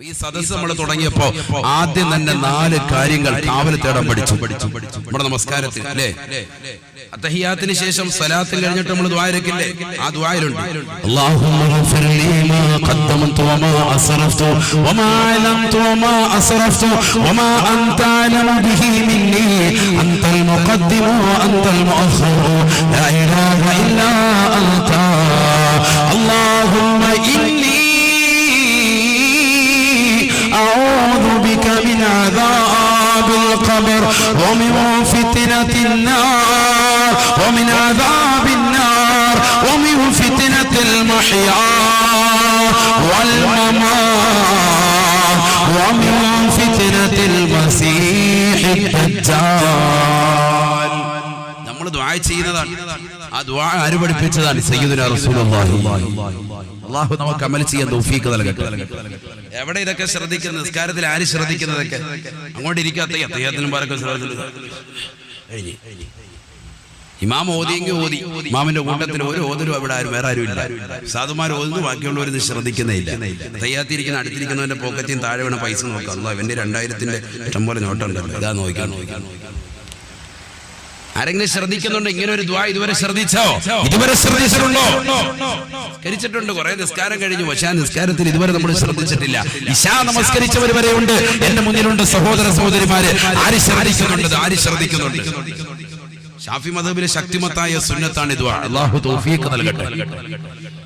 ഈ സദസ്സ് നമ്മൾ തുടങ്ങിയപ്പോ ആദ്യം തന്നെ 4 കാര്യങ്ങൾ കാവൽ തേടാൻ പഠിച്ചു. നമ്മുടെ നമസ്കാരത്തിൽ അല്ലേ, അത്തഹിയാത്തിന് ശേഷം സലാത്തിൽ കഴിഞ്ഞിട്ട് നമ്മൾ ദുആ ഇരക്കില്ലേ, ആ ദുആയിലുണ്ട് അല്ലാഹുമ്മ ഗഫിർലി മാ ഖദ്ദംതു വമാ അസ്റഫ്തു വമാ അലംതു വമാ അസ്റഫ്തു വമാ അൻത അലമു ബിഹി മിന്നി അൻതൽ മുഖദ്ദിമു വഅൻതൽ മുഅഖിറു ലാ ഇലാഹ ഇല്ലാ അൻത അല്ലാഹുമ്മ ഇന്നി أعوذ بك من عذاب القبر ومن فتنة النار ومن عذاب النار ومن فتنة المحيا والممات ومن فتنة المسيح الدجال. നമ്മൾ ദുആ ചെയ്യുന്നതാണ്. ആ ദുആ ആര് പഠിപ്പിച്ചതാണ്? സയ്യിദുനാ റസൂലുള്ളാഹി. അല്ലാഹു നമുക്ക് അമൽ ചെയ്യാൻ തൗഫീഖ് നൽകട്ടെ. എവിടെ ഇതൊക്കെ ശ്രദ്ധിക്കുന്നത്? നിസ്കാരത്തിൽ ആര് ശ്രദ്ധിക്കുന്നതൊക്കെ? അങ്ങോട്ട് ഇരിക്കാത്ത അദ്ദേഹത്തിനും പാരൊക്കെ ഇമാം ഓതിയെങ്കിൽ ഓതി, ഇമാമിന്റെ കൂട്ടത്തിൽ ഒരു ഓതരും അവിടെ ആരും വേറെ ആരും ഇല്ല. സാധുമാർ ഓതുന്നു, ബാക്കിയുള്ളവരൊന്നും ശ്രദ്ധിക്കുന്നേ ഇല്ല. തയ്യാത്തിരിക്കുന്ന അടുത്തിരിക്കുന്നവന്റെ പോക്കറ്റിൽ താഴെ വേണം പൈസ നോക്കാം. അല്ലാ ഇവന്റെ 2000-ന്റെ ഇഷ്ടംപോലെ നോട്ടുണ്ടല്ലോ, ഇതാ നോക്കാൻ. ആരെങ്കിലും ശ്രദ്ധിക്കുന്നുണ്ടോ? ഇങ്ങനെ ഒരു ദുആ ഇതുവരെ ശ്രദ്ധിച്ചോ? ഇതുവരെ ശ്രദ്ധിച്ചിട്ടുണ്ടോ? സ്കരിച്ചിട്ടുണ്ട്, കുറെ നിസ്കാരം കഴിഞ്ഞു, പക്ഷേ ആ നിസ്കാരത്തിൽ ഇതുവരെ നമ്മൾ ശ്രദ്ധിച്ചിട്ടില്ല. ഇശാ നമസ്കരിച്ചവർ വരെ ഉണ്ട് എന്റെ മുന്നിലുണ്ട്. സഹോദര സഹോദരിമാരെ, ആര് ശ്രദ്ധിക്കുന്നുണ്ട്? ആര് ശ്രദ്ധിക്കുന്നുണ്ട്? ഷാഫി മദ്ഹബിലെ ശക്തിമത്തായ സുന്നത്താണ് ഈ ദുആ. അല്ലാഹു തൗഫീഖ് നൽകട്ടെ,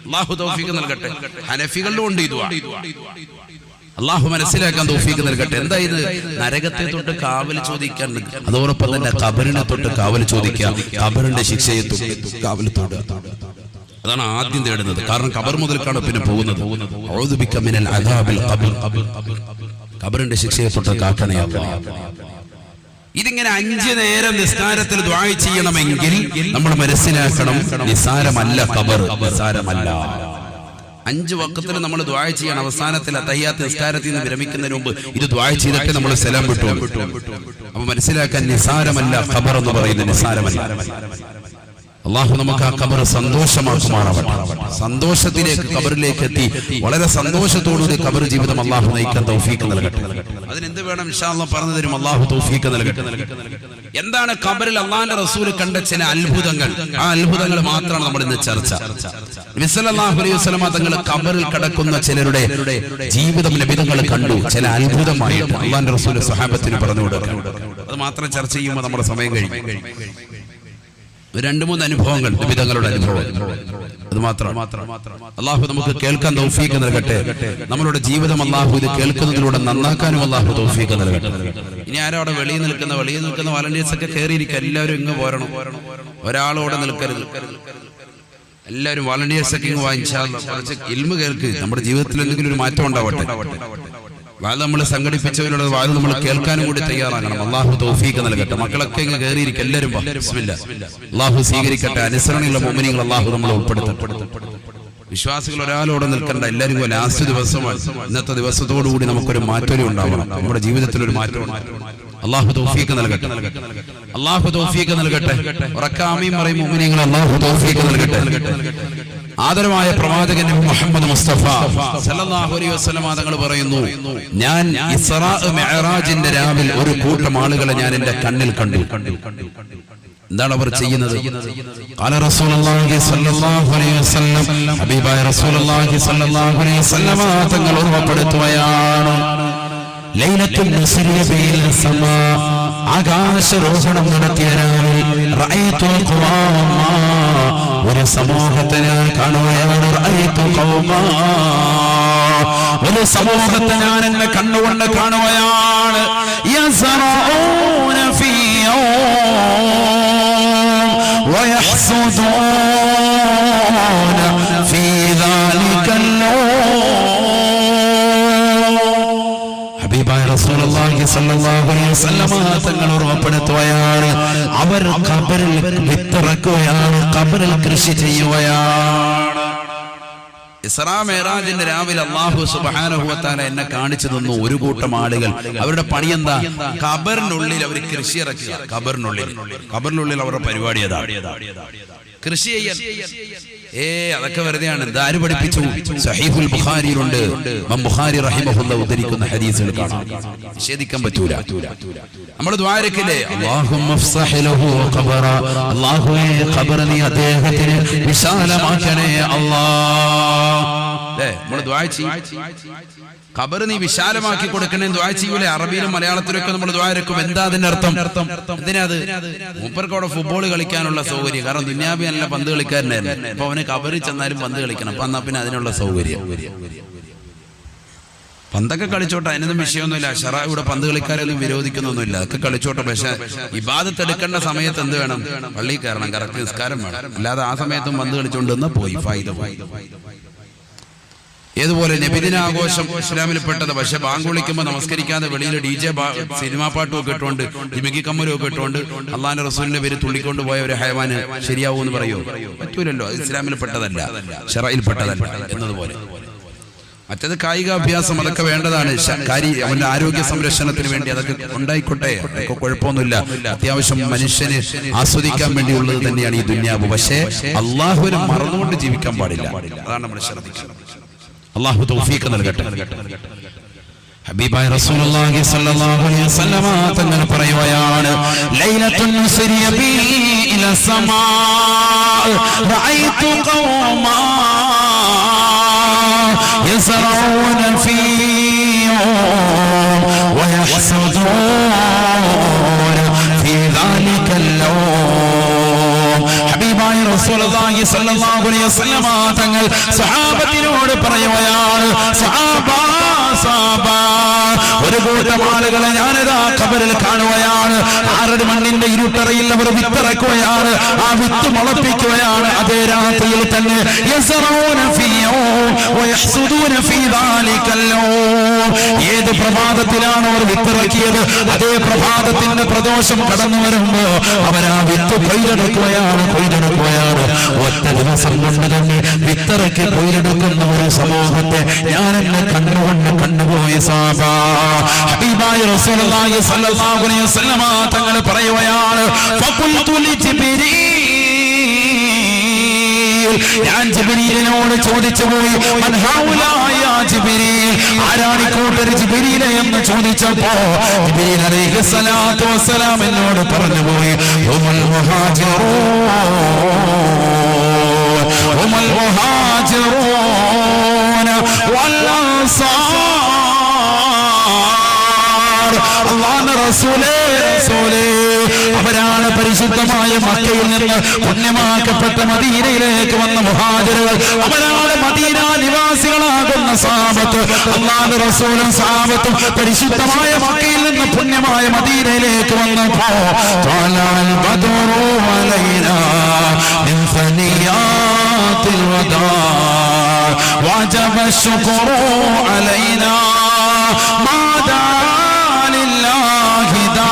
അല്ലാഹു തൗഫീഖ് നൽകട്ടെ. ഹനഫികളിലും ഉണ്ട് ഈ ദുആ. അള്ളാഹു മനസ്സിലാക്കാൻ തൗഫീഖ് നൽകട്ടെ. എന്തായത്? നരകത്തെ തൊട്ട് കാവൽ ചോദിക്കാൻ, അതോടൊപ്പം തന്നെ ഖബറിനെ തൊട്ട് കാവൽ ചോദിക്കുക, ഖബറിന്റെ ശിക്ഷയെ തൊട്ട് കാവൽ തൊടുക. അതാണ് ആദ്യം തേടുന്നത്. കാരണം ഖബർ മുതൽക്കാണ് പിന്നെ പോകുന്നത്. ഔദു ബിക മിനൽ അദാബിൽ ഖബർ, ഖബറിന്റെ ശിക്ഷയെ തൊട്ട് കാക്കണേ അല്ലാഹ്. ഇതിങ്ങനെ 5 നേരം നിസ്കാരത്തിൽ ദുആ ചെയ്യണമെങ്കിൽ നമ്മൾ മനസ്സിലാക്കണം, നിസാരമല്ല ഖബർ, നിസാരമല്ല. 5 വഖത്തിൽ നമ്മൾ ദുആ ചെയ്യണം. അവസാനത്തിൽ തഹയ്യാത്ത് നിസ്കാരത്തിൽ നിന്ന് വിരമിക്കുന്നതിന് മുമ്പ് ഇത് ദുആ ചെയ്തിട്ട് നമ്മൾ സലാം വിട്ടു. അപ്പോൾ മനസ്സിലാക്കാൻ നിസാരമല്ല ഖബർ എന്ന് പറയുന്നത്, നിസാരമല്ല. അല്ലാഹു നമുക്ക് ആ ഖബർ സന്തോഷമാക്കുമാറാവട്ടെ. സന്തോഷത്തിലേക്ക് ഖബറിലേക്ക് എത്തി വളരെ സന്തോഷത്തോടുകൂടി ഖബർ ജീവിതം അല്ലാഹു നയിക്കാൻ തൗഫീഖ് നൽകട്ടെ. അതിനെന്ത് വേണം ഇൻഷാ അല്ലാഹ് പറഞ്ഞു തരും. അല്ലാഹു തൗഫീഖ് നൽകട്ടെ. എന്താണ് ഖബറിൽ അല്ലാഹുവിന്റെ റസൂൽ കണ്ട ചില അത്ഭുതങ്ങൾ? ആ അത്ഭുതങ്ങൾ മാത്രമാണ് നമ്മൾ ഇന്ന് ചർച്ച. നബി സല്ലല്ലാഹു അലൈഹി വസല്ലം തങ്ങൾ ഖബറിൽ കിടക്കുന്ന ചിലരുടെ ജീവിതം നബിതങ്ങൾ കണ്ടു. ചില അത്ഭുതമായിട്ട് അല്ലാഹുവിന്റെ റസൂൽ സ്വഹാബത്തിന് പറഞ്ഞു കൊടുക്കുക. അത് മാത്രം ചർച്ച ചെയ്യുമ്പോൾ നമ്മുടെ സമയം കഴിഞ്ഞു. 2-3 അനുഭവങ്ങൾ, നബിതങ്ങളുടെ അനുഭവം, അത് മാത്രം. അല്ലാഹു നമുക്ക് കേൾക്കാൻ തൗഫീഖ് നൽകട്ടെ. നമ്മളുടെ ജീവിതം അല്ലാഹു ഇത് കേൾക്കുന്നതിലൂടെ നന്നാക്കാനും അല്ലാഹു തൗഫീഖ് നൽകട്ടെ. ഇനി ആരും അവിടെ വെളിയിൽ നിൽക്കുന്ന വളണ്ടിയേഴ്സ് ഒക്കെ കയറിയിരിക്കുക. എല്ലാവരും ഇങ്ങ് പോരണം, ഒരാളോടെ നിൽക്കരുത്. എല്ലാവരും വളണ്ടിയേഴ്സ് ഒക്കെ ഇങ്ങ് വാങ്ങിച്ചാൽ കുറച്ച് ഇൽമു കേൾക്ക്. നമ്മുടെ ജീവിതത്തിൽ എന്തെങ്കിലും ഒരു മാറ്റം ഉണ്ടാവട്ടെ. വാത് നമ്മൾ സംഘടിപ്പിച്ചവരുടെ വാത് നമ്മൾ കേൾക്കാനും കൂടി തയ്യാറാകണം. അല്ലാഹു തൗഫീഖ് നൽകട്ടെ. മക്കളൊക്കെ ഇങ്ങ് കയറിയിരിക്കും. എല്ലാവരും ബിസ്മില്ലാ. അല്ലാഹു സ്വീകരിക്കട്ടെ. അനുസരണയുള്ള മുഅ്മിനീങ്ങൾ അല്ലാഹു നമ്മളെ ഉൾപ്പെടുത്തട്ടെ. വിശ്വാസികൾ ഒരാളോടെ നിൽക്കണ്ട. എല്ലാവരും ലാസ്റ്റ് ദിവസമാണ്. ഇന്നത്തെ ദിവസത്തോടുകൂടി നമുക്കൊരു മാറ്റം ഉണ്ടാവണം. നമ്മുടെ ജീവിതത്തിൽ ഒരു മാറ്റം. അല്ലാഹു തൗഫീഖ് നൽകട്ടെ, അല്ലാഹു തൗഫീഖ് നൽകട്ടെ. ഉറക്കാമീൻ പറയും മുഅ്മിനീങ്ങൾ, അല്ലാഹു തൗഫീഖ് നൽകട്ടെ. ആദരവായ പ്രവാചകൻ മുഹമ്മദ് മുസ്തഫ സല്ലല്ലാഹു അലൈഹി വസല്ലം തങ്ങൾ പറയുന്നു, ഞാൻ ഇസ്റാ മിഅ്റാജിന്റെ രാവിൽ ഒരു കൂട്ടം ആളുകളെ ഞാൻ എന്റെ കണ്ണിൽ കണ്ടു. എന്താണ് അവർ ചെയ്യുന്നത്? ഖാല റസൂലുള്ളാഹി സ്വല്ലല്ലാഹു അലൈഹി വസല്ലം, ഹബീബായ റസൂലുള്ളാഹി സ്വല്ലല്ലാഹു അലൈഹി വസല്ലം തങ്ങൾ ഓർമ്മപ്പെടുത്തുകയാണ്, ലൈലത്തുൽ നസ്രിയ ബിൽ സമാ, ആകാശരോഹണം നടത്തിയ രാവിൽ റഅയ്തു ഖൗമാ, ഒരു സമൂഹത്തെ ഞാൻ കാണുകയാണ്. റഅയ്തു ഖൗമാ, ഒരു സമൂഹത്തെ ഞാൻ എന്നെ കണ്ണുകൊണ്ട് കാണുകയാണ്. യസ്റഊന ഫീ ويحسدون في ذلك ഹബീബായ റസൂലുള്ളാഹി സ്വല്ലല്ലാഹു അലൈഹി വസല്ലം തങ്ങൾ ഓർമ്മപ്പെടുത്തുകയാണ്, അവർ ഖബറിൽ വിത്തിറക്കുകയാണ്, ഖബറിൽ കൃഷി ചെയ്യുകയാണ്. ഇസ്റാ മിഅ്റാജിന്റെ രാവിലെ അല്ലാഹു സുബ്ഹാനഹു വ തആല എന്നെ കാണിച്ചു തന്നു ഒരു കൂട്ടം ആളുകൾ. അവരുടെ പണി എന്താ? ഖബറിനുള്ളിൽ അവർ കൃഷി ഇറക്കുക. ഖബറിനുള്ളിൽ അവരുടെ പരിപാടി അതാണ്, കൃഷി ചെയ്യൽ. അതൊക്കെ വെറുതെയാണ്. ഇതാര് പഠിപ്പിച്ചു? സഹീഹുൽ ബുഖാരിയിലുണ്ട്. ഇമാം ബുഖാരി റഹിമഹുല്ലാഹ് ഉദ്ധരിക്കുന്ന ഹദീസുകൾ കാണാം. നിഷേധിക്കാൻ പറ്റൂല. നമ്മൾ ദുആരക്കില്ലേ, അല്ലാഹുമ്മ ഫ്സഹ് ലഹു ഖബറ, അല്ലാഹുവേ ഖബർ നീ അദ്ദേഹത്തിന് വിശാലമാക്കണേ അല്ലാഹ്. നമ്മൾ ദുആ ചെയ്യും, ഖബർ നീ വിശാലമാക്കി കൊടുക്കണേ ദുആ ചെയ്യൂലേ? അറബിയിലും മലയാളത്തിലും ഒക്കെ നമ്മൾ ദുആ ഇറക്കും. എന്താ അതിന്റെ അർത്ഥം? എന്തിനാ അത്? മൂപ്പർക്ക് അവിടെ ഫുട്ബോൾ കളിക്കാനുള്ള സൗകര്യം. കാരണം ദുനിയാവി നല്ല പന്ത് കളിക്കാരനായിരുന്നു. അപ്പൊ അവന് ഖബറിൽ ചെന്നാലും പന്ത് കളിക്കണം. അപ്പൊ എന്നാ പിന്നെ അതിനുള്ള സൗകര്യം. പന്തൊക്കെ കളിച്ചോട്ടെ, അതിനൊന്നും വിഷയമൊന്നുമില്ല. ശറഅ ഇവിടെ പന്ത് കളിക്കാരൊന്നും വിരോധിക്കുന്നൊന്നുമില്ല. അതൊക്കെ കളിച്ചോട്ടെ. പക്ഷെ ഇബാദത്ത് എടുക്കേണ്ട സമയത്ത് എന്ത് വേണം? പള്ളിയിൽ കയറണം, കറക്റ്റ് നിസ്കാരം വേണം. അല്ലാതെ ആ സമയത്തും പന്ത് കളിച്ചുകൊണ്ടെന്ന് പോയി ഫായിദ പോയി. ഏതുപോലെ നബിദിനാഘോഷം ഇസ്ലാമിൽ പെട്ടത്. പക്ഷെ ബാങ്ക് വിളിക്കുമ്പോൾ നമസ്കരിക്കാതെ വെളിയിൽ DJ സിനിമാ പാട്ടും ഒക്കെ ഇട്ടുകൊണ്ട് ജിമിക്കി കമ്മലും ഒക്കെ ഇട്ടുകൊണ്ട് അള്ളാന്റെ റസൂലിന്റെ പേര് തുള്ളിക്കൊണ്ട് പോയ ഒരു ഹയവാന് ശരിയാവൂ എന്ന് പറയോ? പറ്റൂലല്ലോ. അത് ഇസ്ലാമിൽ പെട്ടതല്ല, ശറയിൽ പെട്ടതല്ല എന്നതുപോലെ. മറ്റത് കായികാഭ്യാസം, അതൊക്കെ വേണ്ടതാണ്. അവന്റെ ആരോഗ്യ സംരക്ഷണത്തിന് വേണ്ടി അതൊക്കെ ഉണ്ടായിക്കോട്ടെ, അതൊക്കെ കുഴപ്പമൊന്നുമില്ല. അത്യാവശ്യം മനുഷ്യന് ആസ്വദിക്കാൻ വേണ്ടിയുള്ളത് തന്നെയാണ് ഈ ദുനിയാവ്. പക്ഷേ അള്ളാഹുവിനെ മറന്നുകൊണ്ട് ജീവിക്കാൻ പാടില്ല. അതാണ് നമ്മൾ ശ്രദ്ധിക്കുന്നത്. അല്ലാഹു തൗഫീഖ് നൽകട്ടെ. ഹബീബായ റസൂലുള്ളാഹി സ്വല്ലല്ലാഹു അലൈഹി വസല്ലമ തങ്ങൾ പറയുകയാണ്, ലൈലത്തുൻ മുസ്രിയ ബി ഇല സമാ റഅയ്തു ഖൗമാ യസ്റഊന ഫീ വയഹ്സദൂന ഫീ ദാലികൽ ലൗം. ഹബീബായ റസൂലുള്ളാഹി സ്വല്ലല്ലാഹു അലൈഹി വസല്ലമ തങ്ങൾ സ്വഹാബത്തിനോട് പറയുകയാണ്, ഒരു കൂട്ടം ആളുകളെ ഞാനിതാ ഖബറിൽ കാണുകയാണ്. ആറടി മണ്ണിന്റെ ഇരുട്ടറയിൽ അവർ വിത്തിറക്കുകയാണ്. ആ വിത്ത് മുളപ്പിക്കുകയാണ്. അതേ രാത്രിയിൽ തന്നെ ഏത് പ്രഭാതത്തിലാണ് അവർ വിത്തിറക്കിയത്, അതേ പ്രഭാതത്തിന്റെ പ്രദോഷം കടന്നു വരുമ്പോ അവരാ വിത്ത് കൊയ്തെടുക്കുകയാണ്. ഒറ്റ ദിവസം കൊണ്ട് തന്നെ വിത്തിറക്കി കൊയ്തെടുക്കുന്ന ഒരു സമൂഹത്തെ ഞാൻ എന്നെ കണ്ടുപോയ സാബാ. ഹബീബായ റസൂലുള്ളാഹി സ്വല്ലല്ലാഹു അലൈഹി വസല്ലമ തങ്ങൾ പറയുകയാണ്, ഫഖുൽതു ലിജിബ്രീൽ, ഞാൻ ജിബ്രീലിനോട് ചോദിച്ചു പോയി, മൻ ഹൗലാ യാ ജിബ്രീൽ, ആരാണ് കൂട്ടർ ജിബ്രീൽ എന്ന് ചോദിച്ചപ്പോ ജിബ്രീൽ അലൈഹിസ്സലാത്തു വസ്സലാം എന്നോട് പറഞ്ഞു പോയി, ഹുമുൽ മുഹാജിറൂന വൽ അൻസാർ. അല്ലാഹുവിന്റെ റസൂലേ, അവരാണ് പരിശുദ്ധമായ മക്കയിൽ നിന്ന് പുണ്യമാക്കപ്പെട്ട മദീനയിലേക്ക് വന്ന മുഹാജിറുകൾ. അവരാണ് മദീന നിവാസികളാകുന്ന സഹാബത്ത്. അല്ലാഹുവിന്റെ റസൂലും സഹാബത്തും പരിശുദ്ധമായ മക്കയിൽ നിന്ന് പുണ്യമായ മദീനയിലേക്ക് വന്നപ്പോ ത്വലഅൽ ബദ്റു അലൈനാ മിൻ സനിയാത്തിൽ വദാ വജബ ശുക്റു അലൈനാ മാദാ ലില്ലാഹി ദാ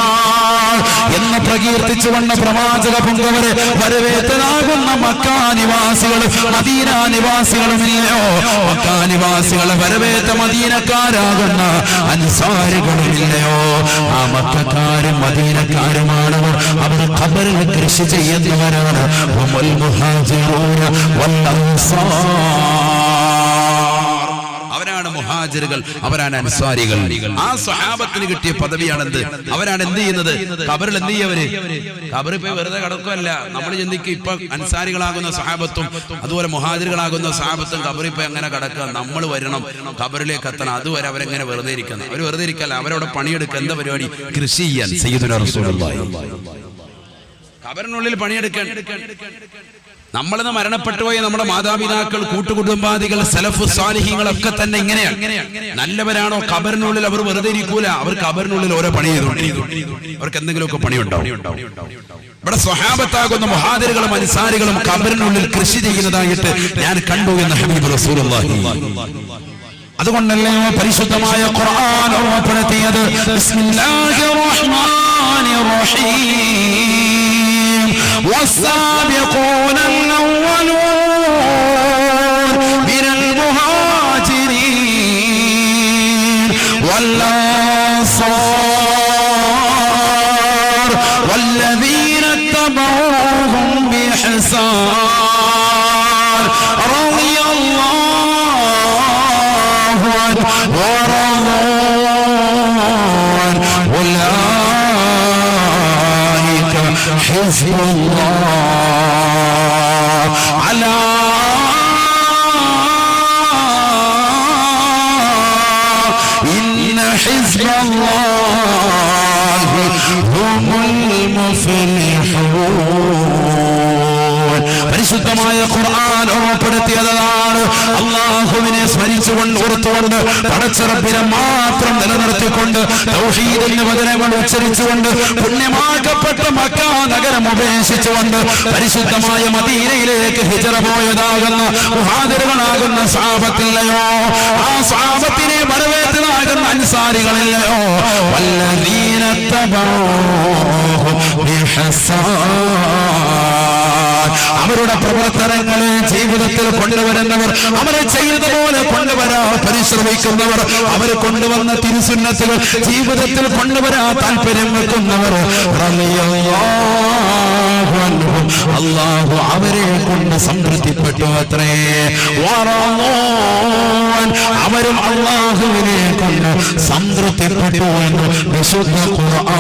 എന്ന് പ്രകീർത്തിച്ചു വന്ന പ്രവാചക പൊങ്കവരെ വരവേറ്റനാകുന്ന മക്കാനിവാസികളും മദീന നിവാസികളുമില്ലയോ? മക്കാനിവാസികളെ വരവേറ്റ മദീനക്കാരാകുന്ന അൻസാരികളുമില്ലയോ? ആ മക്കക്കാരും മദീനക്കാരുമാണവർ. അവർ ഖബറിൽ കൃഷി ചെയ്യുന്നവരാണ്. ഹുമുൽ മുഹാജിറൂന വൽ അൻസാർ. അവരാണ് മുഹാജിറുകൾ, അവരാണ് അൻസാരികൾ. ആ സ്വഹാബത്തിന് കിട്ടിയ പദവിയാണെന്ത്? അവരാണ് എന്ത് ചെയ്യുന്നത്? ഖബറിൽ എന്ത് ചെയ്യവര്? ഖബറിൽ പോയി വെറുതെ കിടക്കുകയല്ല. നമ്മൾ ചിന്തിക്കും ഇപ്പൊ അൻസാരികളാകുന്ന സ്വഹാബത്തും അതുപോലെ മുഹാജിറുകളാകുന്ന സ്വഹാബത്തും ഖബറിൽ പോയി അങ്ങനെ കിടക്കുക. നമ്മൾ വരണം, ഖബറിലേക്ക് എത്തണം. അതുവരെ അവരെങ്ങനെ വെറുതെ ഇരിക്കണം? അവർ വെറുതെ ഇരിക്കല്ല, അവരവിടെ പണിയെടുക്കുക. എന്താ പരിപാടി? കൃഷി ചെയ്യാൻ. സയ്യിദുനാ റസൂലുള്ളാഹി ഖബറിനുള്ളിൽ പണിയെടുക്കാൻ. നമ്മളിന്ന് മരണപ്പെട്ടു പോയ നമ്മുടെ മാതാപിതാക്കൾ, കൂട്ടുകുടുംബാദികൾ, സലഫ് സാലിഹീങ്ങളൊക്കെ തന്നെ ഇങ്ങനെയാണ്. നല്ലവരാണോ? ഖബറിനുള്ളിൽ അവർ വെറുതെ ഇരിക്കൂല. അവർ ഖബറിനുള്ളിൽ ഓരോ പണി ചെയ്തുകൊണ്ടിരിക്കും. അവർക്ക് എന്തെങ്കിലുമൊക്കെ പണിയുണ്ടാവും. ഇവിടെ സ്വഹാബത്താകുന്ന മുഹാജിറുകളും അൻസാരികളും ഖബറിനുള്ളിൽ കൃഷി ചെയ്യുന്നതായിട്ട് ഞാൻ കണ്ടു എന്ന് ഹബീബ് റസൂലുള്ളാഹി. അതുകൊണ്ടല്ലേ പരിശുദ്ധമായ ഖുർആൻ ഓർമ്മപ്പെടുത്തിയത്, ബിസ്മില്ലാഹിർ റഹ്മാനിർ റഹീം والسابقون الأولون من المهاجرين والأنصار والذين اتبعوهم بإحسان ഹിസ്ബുല്ലാഹ് അലാ ഇന്ന ഹിസ്ബല്ലാഹി ഹുമുൽ മുഫ്ലിഹൂൻ. പരിശുദ്ധമായ ഖുർആൻ ഓർമ്മപ്പെടുത്തിയതാണ് അല്ലാഹുവിനെ സ്മരിച്ചുകൊണ്ട് ഓർത്തുകൊണ്ട് പടച്ചറപ്പിനെ മാത്രം നിലനിർത്തിക്കൊണ്ട് തൗഹീദിന്റെ വചനങ്ങൾ ഉച്ചരിച്ചുകൊണ്ട് പുണ്യമാക്കപ്പെട്ട മക്ക നഗരം ഉപേക്ഷിച്ചുകൊണ്ട് പരിശുദ്ധമായ മദീനയിലേക്ക് ഹിജറ പോയതാകുന്ന മുഹാജിറുകളാകുന്ന സഹാബത്തില്ലയോ, ആ സഹാബത്തിനെ വരവേറ്റതാകുന്ന അൻസാരികളില്ലയോ, വല്ലദീന തബഊഹു ബിഹസാൻ. അവരുടെ പ്രവർത്തനങ്ങളെ ജീവിതത്തിൽ കൊണ്ടുവരുന്നവർ, അവരെ ചെയ്തതുപോലെ കൊണ്ടുവരാൻ പരിശ്രമിക്കുന്നവർ, അവർ കൊണ്ടുവന്ന തിരുസുന്നത്തുകൾ ജീവിതത്തിൽ കൊണ്ടുവരാൻ താല്പര്യം വെക്കുന്നവർ, അല്ലാഹു അവരെ കൊണ്ട് സംതൃപ്തിപ്പെട്ടു അത്രേ. അവരും അല്ലാഹുവിനെ കൊണ്ട് സംതൃപ്തിപ്പെട്ടു എന്ന് വിശുദ്ധ ഖുർആൻ.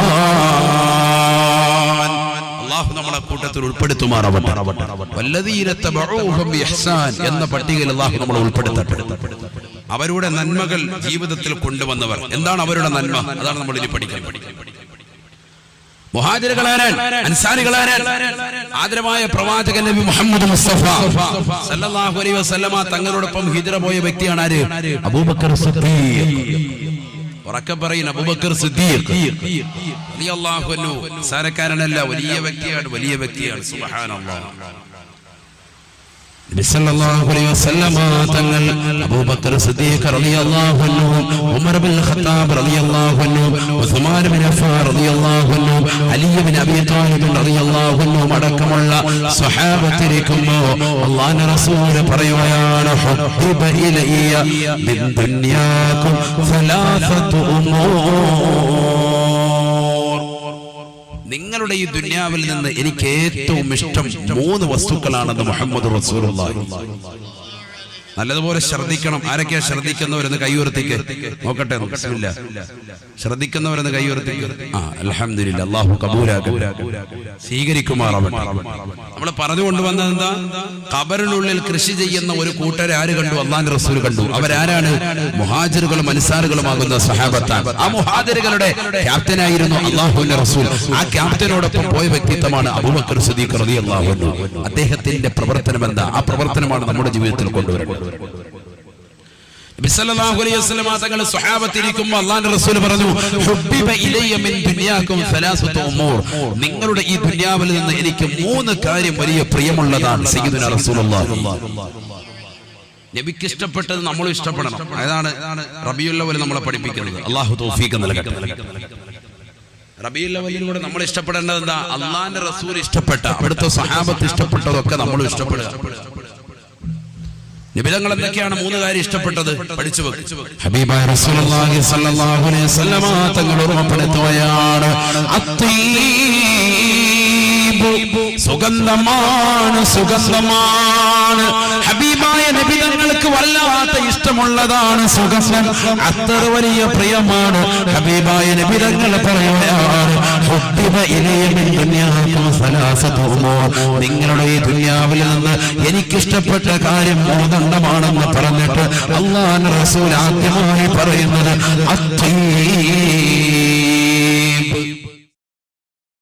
അല്ലാഹു നമ്മളെ കൂട്ടത്തിൽ ഉൾപ്പെടുത്തുമാറാവട്ടെ. വല്ലദീന തബഊഹും ബിഇഹ്സാൻ എന്ന പട്ടികയിൽ അല്ലാഹു നമ്മളെ ഉൾപ്പെടുത്തട്ടെ. അവരുടെ നന്മകൾ ജീവിതത്തിൽ കൊണ്ടുവന്നവർ. എന്താണ് അവരുടെ നന്മ? അതാണ് നമ്മൾ ഇനി പഠിക്കുന്നത്. മുഹാജിറുകളാരാൻ, അൻസാരികളാരാൻ? ആദരവായ പ്രവാചകൻ നബി മുഹമ്മദ് മുസ്തഫ സല്ലല്ലാഹു അലൈഹി വസല്ലമ തങ്ങളോടൊപ്പം ഹിജ്റ പോയ വ്യക്തിയാണ് ആര്? അബൂബക്കർ സിദ്ദീഖ്. ഉറക്കെ പറയുന്ന അബൂബക്കർ സിദ്ദീഖ് റളിയല്ലാഹു അൻഹു സാരക്കാരനല്ല, വലിയ വ്യക്തിയാണ്, വലിയ വ്യക്തിയാണ്. സുബ്ഹാനല്ലാഹ്. നബി സല്ലല്ലാഹു അലൈഹി വസല്ലമ തങ്ങൾ അബൂബക്കർ സിദ്ദീഖ് റളിയല്ലാഹു അൻഹു, ഉമർ ഇബ്നുൽ ഖത്താബ് റളിയല്ലാഹു അൻഹു, ഉസ്മാൻ ഇബ്നു അഫ്ഫാൻ റളിയല്ലാഹു അൻഹു, അലി ഇബ്നു അബീ ത്വാലിബ് റളിയല്ലാഹു അൻഹു അടക്കമുള്ള സ്വഹാബത്തിരിക്കുമ്പോൾ അല്ലാഹുവിന്റെ റസൂൽ പറയുകയാണ്, ഹുബ്ബിബ ഇലയ്യ മിൻ ദുനിയാകും സലാസതു ഉമൂർ. നിങ്ങളുടെ ഈ ദുനിയാവിൽ നിന്ന് എനിക്ക് ഏറ്റവും ഇഷ്ടം 3 വസ്തുക്കളാണെന്ന് മുഹമ്മദ് റസൂലുള്ളാഹി. നല്ലതുപോലെ ശ്രദ്ധിക്കണം. ആരൊക്കെയാ ശ്രദ്ധിക്കുന്നവരെന്ന് കൈയുയർത്തിക്ക് നോക്കട്ടെ. ബിസ്മില്ലാ. ശ്രദ്ധിക്കുന്നവരെന്ന് കൈയുയർത്തിക്ക്. അൽഹംദുലില്ലാ. അല്ലാഹു കബൂലാക്കട്ടെ, സ്വീകരിക്കുമാറാവട്ടെ. നമ്മൾ പറഞ്ഞുകൊണ്ടുവന്നത് എന്താ? ഖബറിനുള്ളിൽ കൃഷി ചെയ്യുന്ന ഒരു കൂട്ടരെ ആര് കണ്ടു? അല്ലാഹുവിന്റെ റസൂൽ കണ്ടു. അവരാരാണ്? മുഹാജിറുകളും അൻസാറുകളുമാകുന്ന സഹാബത്താണ്. ആ മുഹാജിറുകളുടെ ക്യാപ്റ്റനായിരുന്നു അല്ലാഹുവിന്റെ റസൂൽ. ആ ക്യാപ്റ്റനോടൊപ്പം പോയ വ്യക്തിത്വമാണ് അബൂബക്കർ സിദ്ദീഖ് റളിയല്ലാഹു അൻഹു. അദ്ദേഹത്തിന്റെ പ്രവർത്തനം എന്താ? ആ പ്രവർത്തനമാണ് നമ്മുടെ ജീവിതത്തിൽ കൊണ്ടുവരേണ്ടത്. നബി സല്ലല്ലാഹു അലൈഹി വസല്ലം തങ്ങൾ സ്വഹാബത്തിരിക്കുമ്പോൾ അല്ലാഹുവിന്റെ റസൂൽ പറഞ്ഞു, ഹുബ്ബിബ ഇലയ്യ മിൻ ദുനിയാകും സലാസതു ഉമൂർ. നിങ്ങളുടെ ഈ ദുനിയാവിൽ നിന്ന് എനിക്ക് 3 കാര്യം വലിയ പ്രിയമുള്ളതാണ്. സയ്യിദുനാ റസൂലുള്ളാഹി. നബിക്ക് ഇഷ്ടപ്പെട്ടത് നമ്മൾ ഇഷ്ടപ്പെടണം. അതാണ് റബീഉൽ അവ്വൽ നമ്മളെ പഠിപ്പിക്കുന്നത്. അല്ലാഹു തൗഫീഖ് നൽകട്ടെ. റബീഉൽ അവ്വലിലൂടെ നമ്മൾ ഇഷ്ടപ്പെടേണ്ടത് എന്താ? അല്ലാഹുവിന്റെ റസൂൽ ഇഷ്ടപ്പെട്ട, അവിടുത്തെ സ്വഹാബത്ത് ഇഷ്ടപ്പെട്ടതൊക്കെ നമ്മൾ ഇഷ്ടപ്പെടുക. നബിതങ്ങൾ എന്തൊക്കെയാണ് 3 കാര്യം ഇഷ്ടപ്പെട്ടത്? പഠിച്ചു വെക്കും. ഹബീബായ റസൂലുള്ളാഹി സ്വല്ലല്ലാഹു അലൈഹി വസല്ലമ തങ്ങൾ ഓർമ്മപ്പെടുത്തുകയാണ്, സുഗന്ധമാണ്, സുഗന്ധമാണ്. ഹബീബായ നബിതങ്ങൾക്ക് വല്ലാത്ത ഇഷ്ടമുള്ളതാണ് സുഗന്ധം. അത്ര വലിയ പ്രിയമാണ്. ഹബീബായ നബിതങ്ങൾ പറയുകയാണ്, ഹുബ്ബിബ ഇലയ്യ മിൻ ദുനിയാകും സലാസതു ഉമൂർ. നിങ്ങളുടെ ഈ ദുനിയാവിൽ നിന്ന് എനിക്കിഷ്ടപ്പെട്ട കാര്യം 3 ണെന്ന് പറഞ്ഞിട്ട് അല്ലാഹുവിന്റെ റസൂൽ ആദ്യമായി പറയുന്നത്,